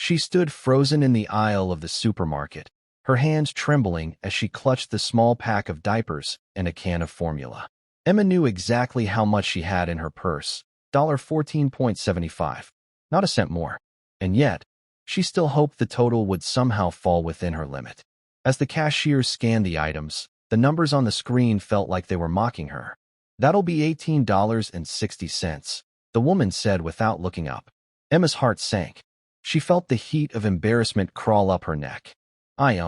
She stood frozen in the aisle of the supermarket, her hands trembling as she clutched the small pack of diapers and a can of formula. Emma knew exactly how much she had in her purse, $14.75, not a cent more. And yet, she still hoped the total would somehow fall within her limit. As the cashier scanned the items, the numbers on the screen felt like they were mocking her. "That'll be $18.60, the woman said without looking up. Emma's heart sank. She felt the heat of embarrassment crawl up her neck. I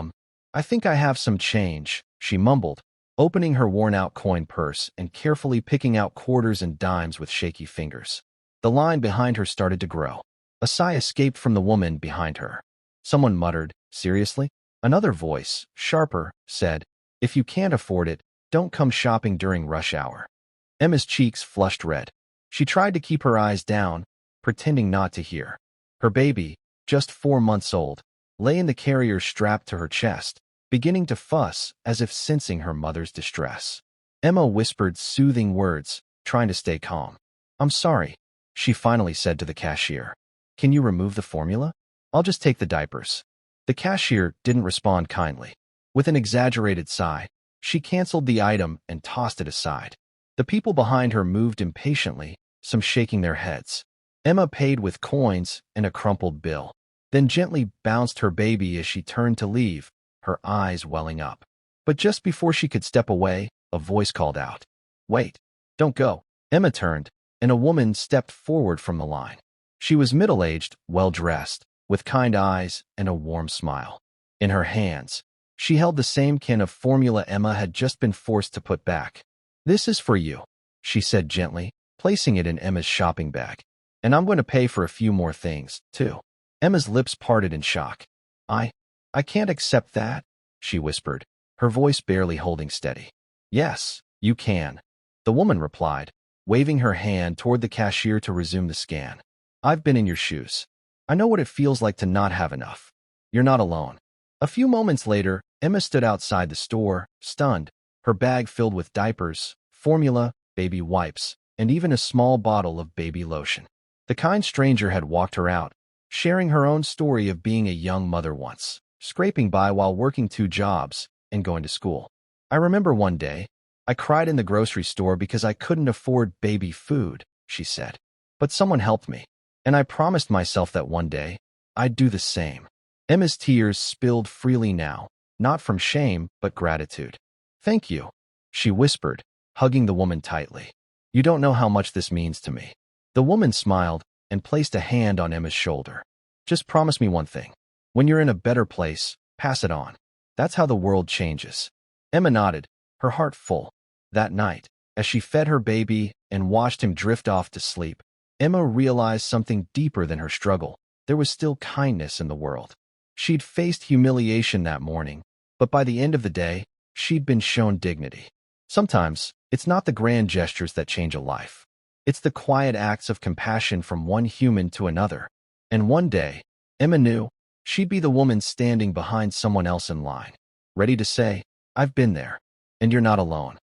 think I have some change," she mumbled, opening her worn-out coin purse and carefully picking out quarters and dimes with shaky fingers. The line behind her started to grow. A sigh escaped from the woman behind her. Someone muttered, "Seriously?" Another voice, sharper, said, "If you can't afford it, don't come shopping during rush hour." Emma's cheeks flushed red. She tried to keep her eyes down, pretending not to hear. Her baby, just 4 months old, lay in the carrier strapped to her chest, beginning to fuss as if sensing her mother's distress. Emma whispered soothing words, trying to stay calm. "I'm sorry," she finally said to the cashier. "Can you remove the formula? I'll just take the diapers." The cashier didn't respond kindly. With an exaggerated sigh, she canceled the item and tossed it aside. The people behind her moved impatiently, some shaking their heads. Emma paid with coins and a crumpled bill, then gently bounced her baby as she turned to leave, her eyes welling up. But just before she could step away, a voice called out, "Wait, don't go." Emma turned, and a woman stepped forward from the line. She was middle-aged, well-dressed, with kind eyes and a warm smile. In her hands, she held the same can of formula Emma had just been forced to put back. "This is for you," she said gently, placing it in Emma's shopping bag. "And I'm going to pay for a few more things, too." Emma's lips parted in shock. I can't accept that," she whispered, her voice barely holding steady. "Yes, you can," the woman replied, waving her hand toward the cashier to resume the scan. "I've been in your shoes. I know what it feels like to not have enough. You're not alone." A few moments later, Emma stood outside the store, stunned, her bag filled with diapers, formula, baby wipes, and even a small bottle of baby lotion. The kind stranger had walked her out, sharing her own story of being a young mother once, scraping by while working 2 jobs and going to school. "I remember one day, I cried in the grocery store because I couldn't afford baby food," she said. "But someone helped me, and I promised myself that one day, I'd do the same." Emma's tears spilled freely now, not from shame, but gratitude. "Thank you," she whispered, hugging the woman tightly. "You don't know how much this means to me." The woman smiled and placed a hand on Emma's shoulder. "Just promise me one thing. When you're in a better place, pass it on. That's how the world changes." Emma nodded, her heart full. That night, as she fed her baby and watched him drift off to sleep, Emma realized something deeper than her struggle. There was still kindness in the world. She'd faced humiliation that morning, but by the end of the day, she'd been shown dignity. Sometimes, it's not the grand gestures that change a life. It's the quiet acts of compassion from one human to another. And one day, Emma knew, she'd be the woman standing behind someone else in line, ready to say, "I've been there, and you're not alone."